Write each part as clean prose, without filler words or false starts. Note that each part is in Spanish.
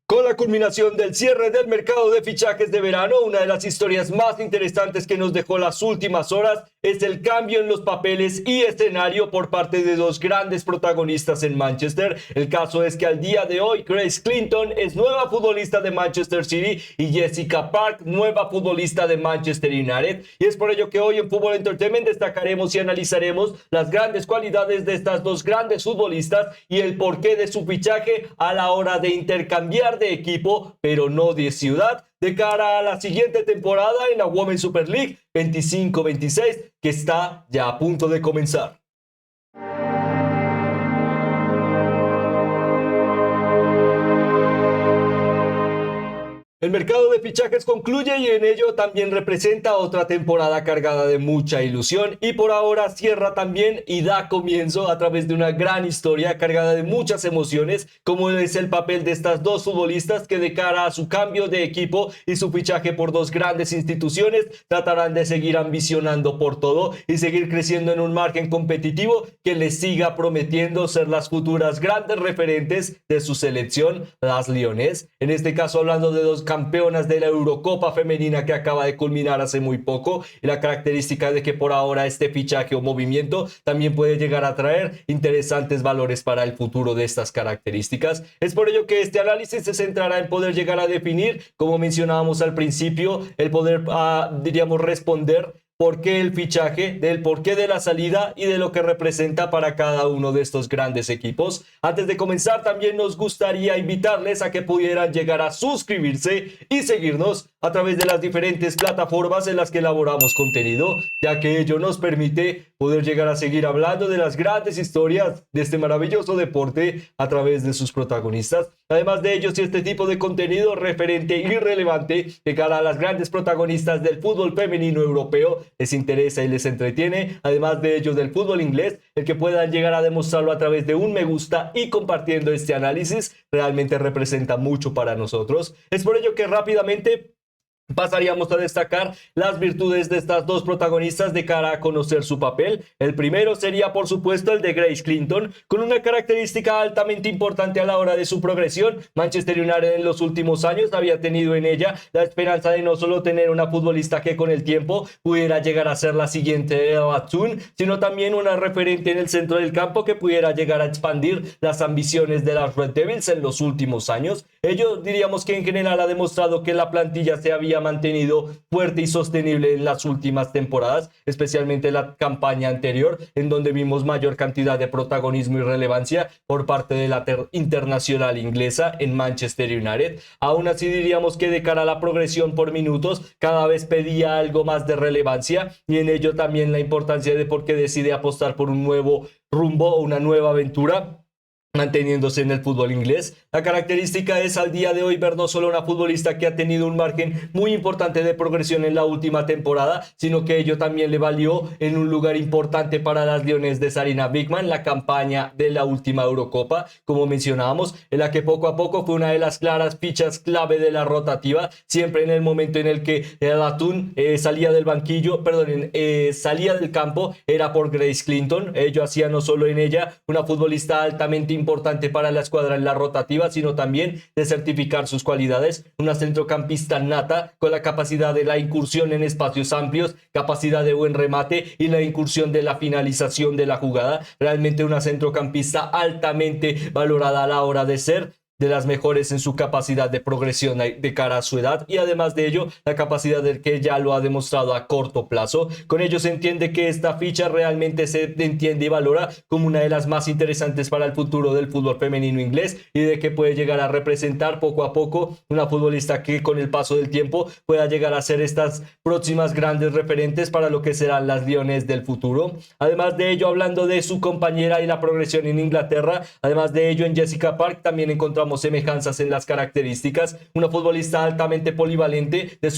Con la culminación del cierre del mercado de fichajes de verano, una de las historias más interesantes que nos dejó las últimas horas es el cambio en los papeles y escenario por parte de dos grandes protagonistas en Manchester. El caso es que al día de hoy, Grace Clinton es nueva futbolista de Manchester City y Jessica Park, nueva futbolista de Manchester United. Y es por ello que hoy en Fútbol Entertainment destacaremos y analizaremos las grandes cualidades de estas dos grandes futbolistas y el porqué de su fichaje a la hora de intercambiar de equipo, pero no de ciudad, de cara a la siguiente temporada en la Women's Super League 25-26, que está ya a punto de comenzar. El mercado de fichajes concluye y en ello también representa otra temporada cargada de mucha ilusión y por ahora cierra también y da comienzo a través de una gran historia cargada de muchas emociones, como es el papel de estas dos futbolistas que de cara a su cambio de equipo y su fichaje por dos grandes instituciones tratarán de seguir ambicionando por todo y seguir creciendo en un margen competitivo que les siga prometiendo ser las futuras grandes referentes de su selección, las Leones. En este caso hablando de dos campeonas de la Eurocopa femenina que acaba de culminar hace muy poco, y la característica de que por ahora este fichaje o movimiento también puede llegar a traer interesantes valores para el futuro de estas características. Es por ello que este análisis se centrará en poder llegar a definir, como mencionábamos al principio, el poder, diríamos, responder por qué el fichaje, del porqué de la salida y de lo que representa para cada uno de estos grandes equipos. Antes de comenzar, también nos gustaría invitarles a que pudieran llegar a suscribirse y seguirnos a través de las diferentes plataformas en las que elaboramos contenido, ya que ello nos permite poder llegar a seguir hablando de las grandes historias de este maravilloso deporte a través de sus protagonistas. Además de ello, si este tipo de contenido referente y relevante de cara a las grandes protagonistas del fútbol femenino europeo les interesa y les entretiene, además de ello del fútbol inglés, el que puedan llegar a demostrarlo a través de un me gusta y compartiendo este análisis realmente representa mucho para nosotros. Es por ello que rápidamente pasaríamos a destacar las virtudes de estas dos protagonistas de cara a conocer su papel. El primero sería, por supuesto, el de Grace Clinton, con una característica altamente importante a la hora de su progresión. Manchester United en los últimos años había tenido en ella la esperanza de no solo tener una futbolista que con el tiempo pudiera llegar a ser la siguiente Ella Toone, sino también una referente en el centro del campo que pudiera llegar a expandir las ambiciones de las Red Devils en los últimos años. Ello diríamos que en general ha demostrado que la plantilla se había mantenido fuerte y sostenible en las últimas temporadas, especialmente la campaña anterior, en donde vimos mayor cantidad de protagonismo y relevancia por parte de la internacional inglesa en Manchester United. Aún así diríamos que de cara a la progresión por minutos cada vez pedía algo más de relevancia y en ello también la importancia de por qué decide apostar por un nuevo rumbo o una nueva aventura manteniéndose en el fútbol inglés. La característica es al día de hoy ver no solo una futbolista que ha tenido un margen muy importante de progresión en la última temporada, sino que ello también le valió en un lugar importante para las Leones de Sarina Wiegman, la campaña de la última Eurocopa, como mencionábamos, en la que poco a poco fue una de las claras fichas clave de la rotativa, siempre en el momento en el que el Atún salía del banquillo, salía del campo, era por Grace Clinton. Ello hacía no solo en ella una futbolista altamente importante para la escuadra en la rotativa, sino también de certificar sus cualidades, una centrocampista nata con la capacidad de la incursión en espacios amplios, capacidad de buen remate y la incursión de la finalización de la jugada, realmente una centrocampista altamente valorada a la hora de ser de las mejores en su capacidad de progresión de cara a su edad y además de ello la capacidad de que ya lo ha demostrado a corto plazo. Con ello se entiende que esta ficha realmente se entiende y valora como una de las más interesantes para el futuro del fútbol femenino inglés y de que puede llegar a representar poco a poco una futbolista que con el paso del tiempo pueda llegar a ser estas próximas grandes referentes para lo que serán las Leones del futuro. Además de ello, hablando de su compañera y la progresión en Inglaterra, además de ello en Jessica Park también encontramos semejanzas en las características, una futbolista altamente polivalente de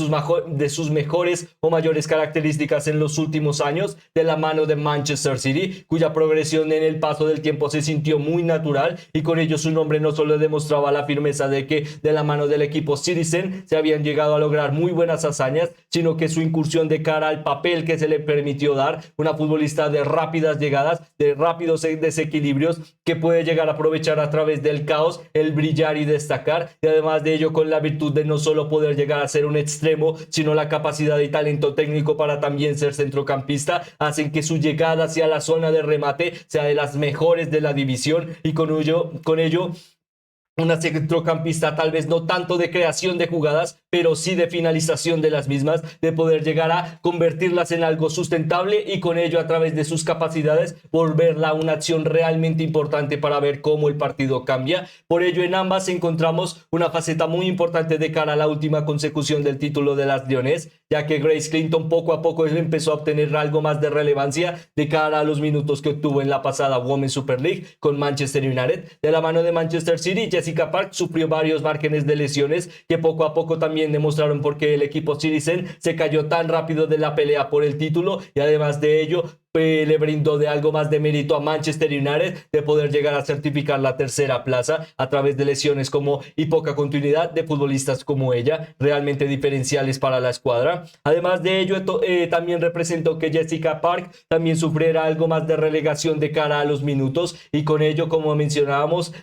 sus mejores o mayores características en los últimos años, de la mano de Manchester City, cuya progresión en el paso del tiempo se sintió muy natural y con ello su nombre no solo demostraba la firmeza de que de la mano del equipo Citizen se habían llegado a lograr muy buenas hazañas, sino que su incursión de cara al papel que se le permitió dar, una futbolista de rápidas llegadas, de rápidos desequilibrios que puede llegar a aprovechar a través del caos el brillar y destacar, y además de ello con la virtud de no solo poder llegar a ser un extremo, sino la capacidad y talento técnico para también ser centrocampista, hacen que su llegada hacia la zona de remate sea de las mejores de la división, y con ello una centrocampista tal vez no tanto de creación de jugadas, pero sí de finalización de las mismas, de poder llegar a convertirlas en algo sustentable y con ello a través de sus capacidades volverla una acción realmente importante para ver cómo el partido cambia. Por ello en ambas encontramos una faceta muy importante de cara a la última consecución del título de las Leones, ya que Grace Clinton poco a poco empezó a obtener algo más de relevancia de cara a los minutos que obtuvo en la pasada Women's Super League con Manchester United. De la mano de Manchester City, Jessica Park sufrió varios márgenes de lesiones que poco a poco también demostraron por qué el equipo Citizen se cayó tan rápido de la pelea por el título, y además de ello le brindó de algo más de mérito a Manchester United de poder llegar a certificar la tercera plaza a través de lesiones como y poca continuidad de futbolistas como ella, realmente diferenciales para la escuadra. Además de ello, también representó que Jessica Park también sufriera algo más de relegación de cara a los minutos, y con ello, como mencionábamos,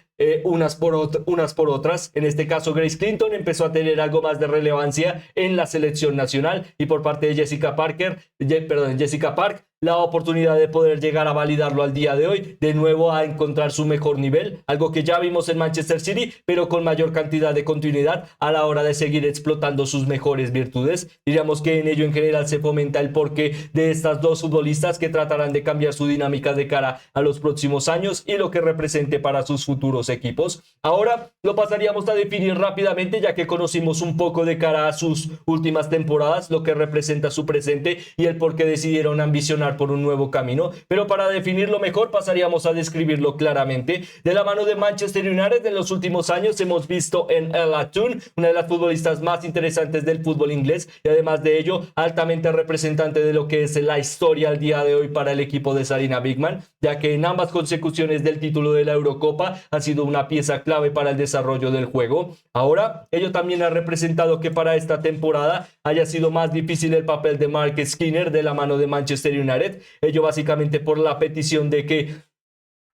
unas por otras. En este caso, Grace Clinton empezó a tener algo más de relevancia en la selección nacional, y por parte de Jessica Park, la oportunidad de poder llegar a validarlo al día de hoy, de nuevo a encontrar su mejor nivel, algo que ya vimos en Manchester City, pero con mayor cantidad de continuidad a la hora de seguir explotando sus mejores virtudes. Diríamos que en ello en general se fomenta el porqué de estas dos futbolistas que tratarán de cambiar su dinámica de cara a los próximos años y lo que represente para sus futuros equipos. Ahora lo pasaríamos a definir rápidamente, ya que conocimos un poco de cara a sus últimas temporadas, lo que representa su presente y el por qué decidieron ambicionar por un nuevo camino, pero para definirlo mejor pasaríamos a describirlo claramente. De la mano de Manchester United en los últimos años hemos visto en Ella Toone, una de las futbolistas más interesantes del fútbol inglés, y además de ello altamente representante de lo que es la historia al día de hoy para el equipo de Sarina Bigman, ya que en ambas consecuciones del título de la Eurocopa ha sido una pieza clave para el desarrollo del juego. Ahora, ello también ha representado que para esta temporada haya sido más difícil el papel de Mark Skinner de la mano de Manchester United, ello básicamente por la petición de que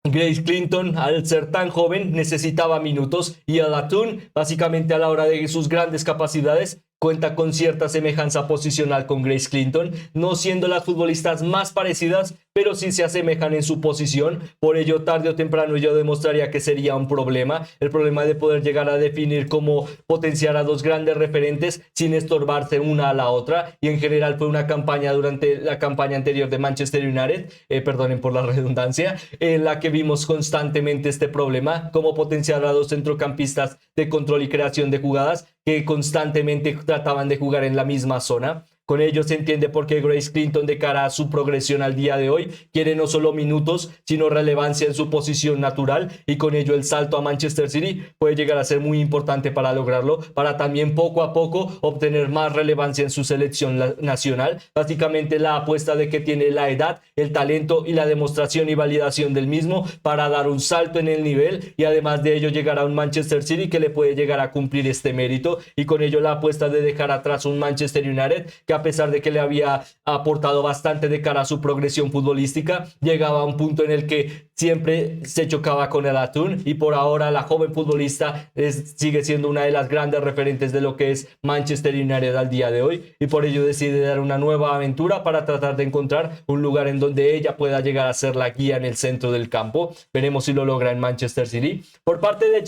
Grace Clinton, al ser tan joven, necesitaba minutos, y Ella Toone, básicamente a la hora de sus grandes capacidades, cuenta con cierta semejanza posicional con Grace Clinton, no siendo las futbolistas más parecidas, pero sí se asemejan en su posición. Por ello, tarde o temprano yo demostraría que sería un problema, el problema de poder llegar a definir cómo potenciar a dos grandes referentes sin estorbarse una a la otra, y en general fue una campaña durante la campaña anterior de Manchester United, perdonen por la redundancia, en la que vimos constantemente este problema, cómo potenciar a dos centrocampistas de control y creación de jugadas que constantemente trataban de jugar en la misma zona. Con ello se entiende por qué Grace Clinton, de cara a su progresión al día de hoy, quiere no solo minutos, sino relevancia en su posición natural, y con ello el salto a Manchester City puede llegar a ser muy importante para lograrlo, para también poco a poco obtener más relevancia en su selección nacional. Básicamente la apuesta de que tiene la edad, el talento y la demostración y validación del mismo para dar un salto en el nivel, y además de ello llegar a un Manchester City que le puede llegar a cumplir este mérito, y con ello la apuesta de dejar atrás un Manchester United que, a pesar de que le había aportado bastante de cara a su progresión futbolística, llegaba a un punto en el que siempre se chocaba con Ella Toone, y por ahora la joven futbolista sigue siendo una de las grandes referentes de lo que es Manchester United al día de hoy, y por ello decide dar una nueva aventura para tratar de encontrar un lugar en donde ella pueda llegar a ser la guía en el centro del campo. Veremos si lo logra en Manchester City. Por parte de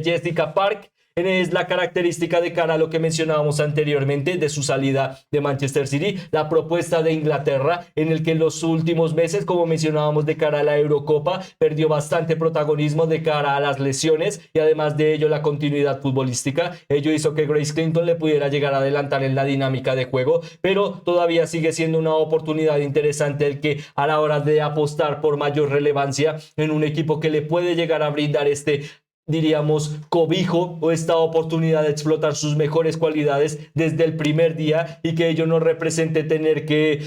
Jessica Park, es la característica de cara a lo que mencionábamos anteriormente de su salida de Manchester City, la propuesta de Inglaterra, en el que en los últimos meses, como mencionábamos, de cara a la Eurocopa, perdió bastante protagonismo de cara a las lesiones, y además de ello la continuidad futbolística. Ello hizo que Grace Clinton le pudiera llegar a adelantar en la dinámica de juego, pero todavía sigue siendo una oportunidad interesante el que, a la hora de apostar por mayor relevancia en un equipo que le puede llegar a brindar diríamos, cobijo o esta oportunidad de explotar sus mejores cualidades desde el primer día, y que ello no represente tener que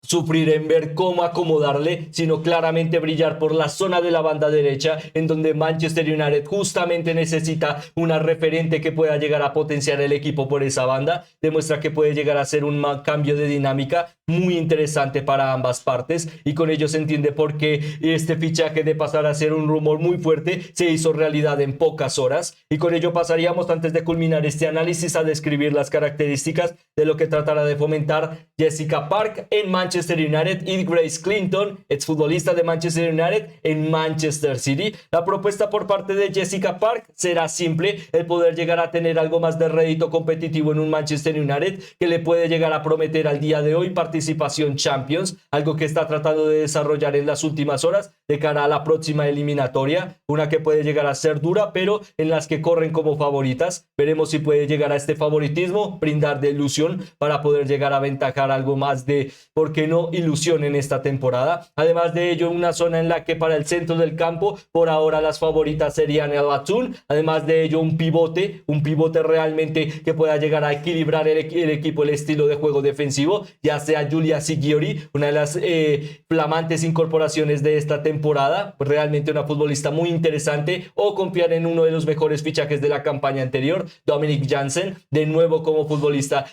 sufrir en ver cómo acomodarle, sino claramente brillar por la zona de la banda derecha, en donde Manchester United justamente necesita una referente que pueda llegar a potenciar el equipo por esa banda. Demuestra que puede llegar a ser un cambio de dinámica muy interesante para ambas partes, y con ello se entiende por qué este fichaje, de pasar a ser un rumor muy fuerte, se hizo realidad en pocas horas. Y con ello pasaríamos, antes de culminar este análisis, a describir las características de lo que tratará de fomentar Jessica Park en Manchester United y Grace Clinton, exfutbolista de Manchester United, en Manchester City. La propuesta por parte de Jessica Park será simple: el poder llegar a tener algo más de rédito competitivo en un Manchester United que le puede llegar a prometer al día de hoy participación Champions, algo que está tratando de desarrollar en las últimas horas de cara a la próxima eliminatoria, una que puede llegar a ser dura, pero en las que corren como favoritas. Veremos si puede llegar a este favoritismo brindar de ilusión para poder llegar a aventajar algo más de, ¿por qué no?, ilusión en esta temporada. Además de ello, una zona en la que para el centro del campo por ahora las favoritas serían el Batún. Además de ello, un pivote realmente que pueda llegar a equilibrar el equipo, el estilo de juego defensivo, ya sea Giulia Sigiori, una de las flamantes incorporaciones de esta temporada, realmente una futbolista muy interesante, o confiar en uno de los mejores fichajes de la campaña anterior, Dominic Janssen, de nuevo como futbolista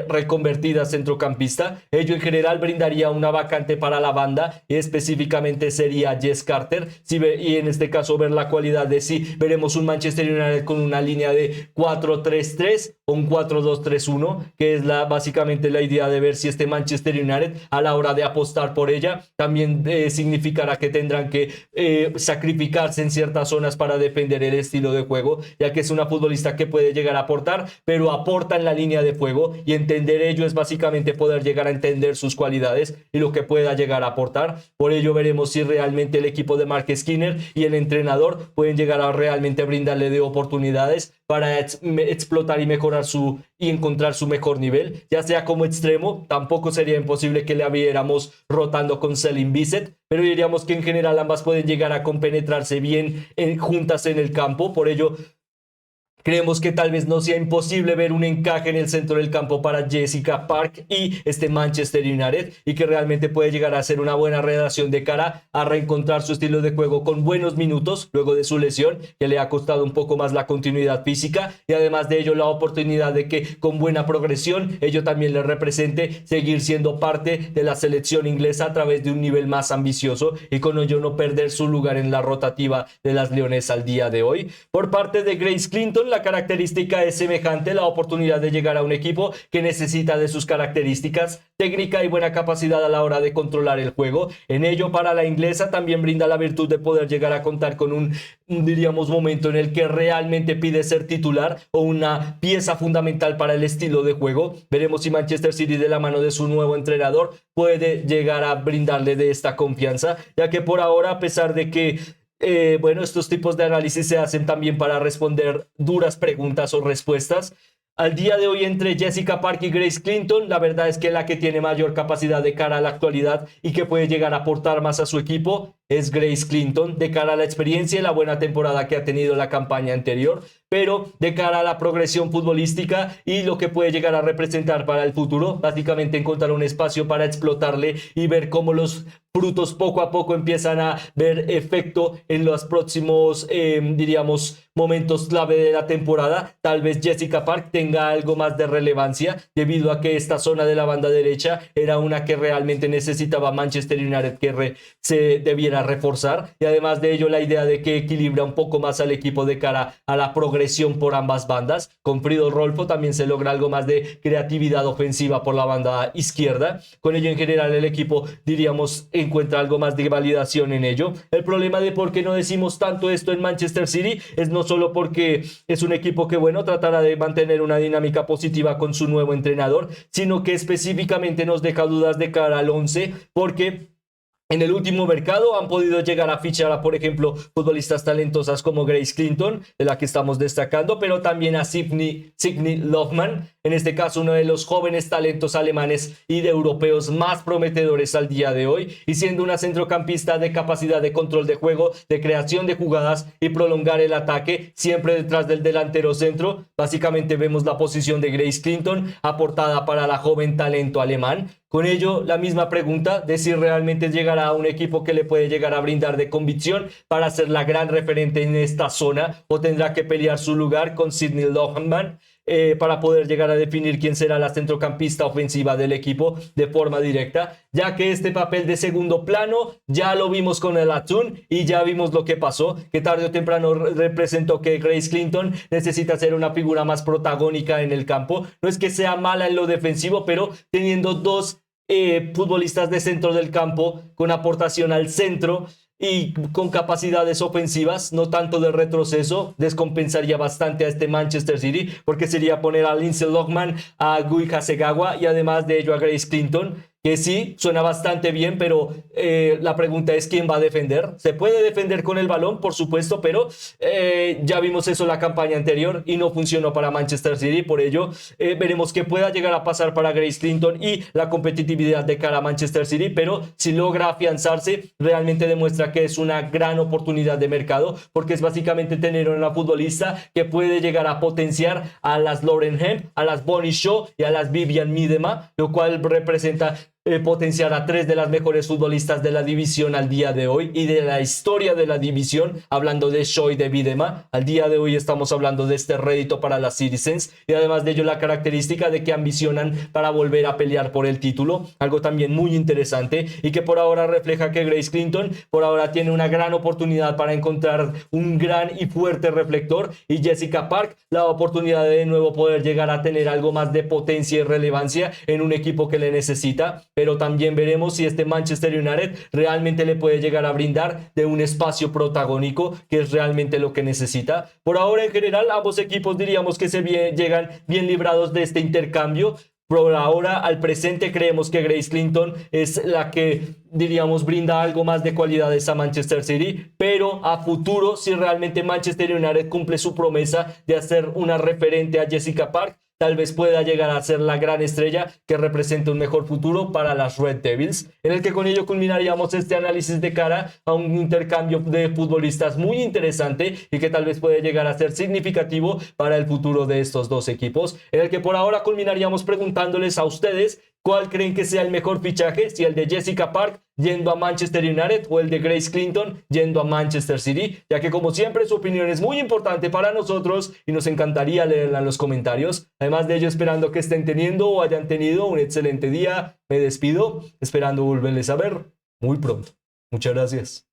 reconvertida a centrocampista. Ello en general brindaría una vacante para la banda, y específicamente sería Jess Carter, y en este caso ver la cualidad de si veremos un Manchester United con una línea de 4-3-3 o un 4-2-3-1, que es básicamente la idea de ver si este Manchester United, a la hora de apostar por ella, también significará que tendrán que sacrificarse en ciertas zonas para defender el estilo de juego, ya que es una futbolista que puede llegar a aportar, pero aporta en la línea de fuego, y entender ello es básicamente poder llegar a entender sus cualidades y lo que pueda llegar a aportar. Por ello veremos si realmente el equipo de Mark Skinner y el entrenador pueden llegar a realmente brindarle de oportunidades para explotar y mejorar y encontrar su mejor nivel, ya sea como extremo. Tampoco sería imposible que le viéramos rotando con Céline Bisset, pero diríamos que en general ambas pueden llegar a compenetrarse bien juntas en el campo. Por ello creemos que tal vez no sea imposible ver un encaje en el centro del campo para Jessica Park y este Manchester United, y que realmente puede llegar a ser una buena relación de cara a reencontrar su estilo de juego con buenos minutos luego de su lesión, que le ha costado un poco más la continuidad física, y además de ello la oportunidad de que con buena progresión ello también le represente seguir siendo parte de la selección inglesa a través de un nivel más ambicioso, y con ello no perder su lugar en la rotativa de las Leones al día de hoy. Por parte de Grace Clinton, la característica es semejante: la oportunidad de llegar a un equipo que necesita de sus características, técnica y buena capacidad a la hora de controlar el juego. En ello, para la inglesa también brinda la virtud de poder llegar a contar con un diríamos, momento en el que realmente pide ser titular o una pieza fundamental para el estilo de juego. Veremos si Manchester City, de la mano de su nuevo entrenador, puede llegar a brindarle de esta confianza, ya que por ahora, a pesar de que estos tipos de análisis se hacen también para responder duras preguntas o respuestas, al día de hoy, entre Jessica Park y Grace Clinton, la verdad es que la que tiene mayor capacidad de cara a la actualidad y que puede llegar a aportar más a su equipo es Grace Clinton, de cara a la experiencia y la buena temporada que ha tenido la campaña anterior, pero de cara a la progresión futbolística y lo que puede llegar a representar para el futuro, básicamente encontrar un espacio para explotarle y ver cómo los frutos poco a poco empiezan a ver efecto en los próximos, momentos clave de la temporada. Tal vez Jessica Park tenga algo más de relevancia, debido a que esta zona de la banda derecha era una que realmente necesitaba Manchester United que se debiera reforzar, y además de ello la idea de que equilibra un poco más al equipo de cara a la progresión por ambas bandas. Con Frido Rolfo también se logra algo más de creatividad ofensiva por la banda izquierda. Con ello, en general, el equipo, diríamos, encuentra algo más de validación en ello. El problema de por qué no decimos tanto esto en Manchester City es no solo porque es un equipo que, tratará de mantener una dinámica positiva con su nuevo entrenador, sino que específicamente nos deja dudas de cara al 11, porque en el último mercado han podido llegar a fichar a, por ejemplo, futbolistas talentosas como Grace Clinton, de la que estamos destacando, pero también a Sydney Lohmann, en este caso uno de los jóvenes talentos alemanes y de europeos más prometedores al día de hoy, y siendo una centrocampista de capacidad de control de juego, de creación de jugadas y prolongar el ataque, siempre detrás del delantero centro. Básicamente vemos la posición de Grace Clinton aportada para la joven talento alemán, Con ello, la misma pregunta de si realmente llegará a un equipo que le puede llegar a brindar de convicción para ser la gran referente en esta zona, o tendrá que pelear su lugar con Sidney Lohmann para poder llegar a definir quién será la centrocampista ofensiva del equipo de forma directa, ya que este papel de segundo plano ya lo vimos con el Atún y ya vimos lo que pasó, que tarde o temprano representó que Grace Clinton necesita ser una figura más protagónica en el campo. No es que sea mala en lo defensivo, pero teniendo dos futbolistas de centro del campo con aportación al centro y con capacidades ofensivas, no tanto de retroceso, descompensaría bastante a este Manchester City, porque sería poner a Lindsay Lockman, a Gui Hasegawa y además de ello a Grace Clinton, que sí, suena bastante bien, pero la pregunta es quién va a defender. Se puede defender con el balón, por supuesto, pero ya vimos eso la campaña anterior y no funcionó para Manchester City. Por ello, veremos qué pueda llegar a pasar para Grace Clinton y la competitividad de cara a Manchester City, pero si logra afianzarse, realmente demuestra que es una gran oportunidad de mercado, porque es básicamente tener una futbolista que puede llegar a potenciar a las Lauren Hemp, a las Bonnie Shaw y a las Vivian Miedema, lo cual representa potenciar a tres de las mejores futbolistas de la división al día de hoy y de la historia de la división, hablando de Shaw y de Miedema. Al día de hoy estamos hablando de este rédito para las Citizens y además de ello la característica de que ambicionan para volver a pelear por el título, algo también muy interesante y que por ahora refleja que Grace Clinton por ahora tiene una gran oportunidad para encontrar un gran y fuerte reflector, y Jessica Park la oportunidad de nuevo poder llegar a tener algo más de potencia y relevancia en un equipo que le necesita, pero también veremos si este Manchester United realmente le puede llegar a brindar de un espacio protagónico, que es realmente lo que necesita. Por ahora, en general, ambos equipos diríamos que llegan bien librados de este intercambio. Por ahora, al presente, creemos que Grace Clinton es la que, diríamos, brinda algo más de cualidades a Manchester City, pero a futuro, si realmente Manchester United cumple su promesa de hacer una referente a Jessica Park, tal vez pueda llegar a ser la gran estrella que represente un mejor futuro para las Red Devils, en el que con ello culminaríamos este análisis de cara a un intercambio de futbolistas muy interesante y que tal vez puede llegar a ser significativo para el futuro de estos dos equipos, en el que por ahora culminaríamos preguntándoles a ustedes cuál creen que sea el mejor fichaje, si el de Jessica Park yendo a Manchester United o el de Grace Clinton yendo a Manchester City, ya que como siempre su opinión es muy importante para nosotros y nos encantaría leerla en los comentarios. Además de ello, esperando que estén teniendo o hayan tenido un excelente día, me despido, esperando volverles a ver muy pronto. Muchas gracias.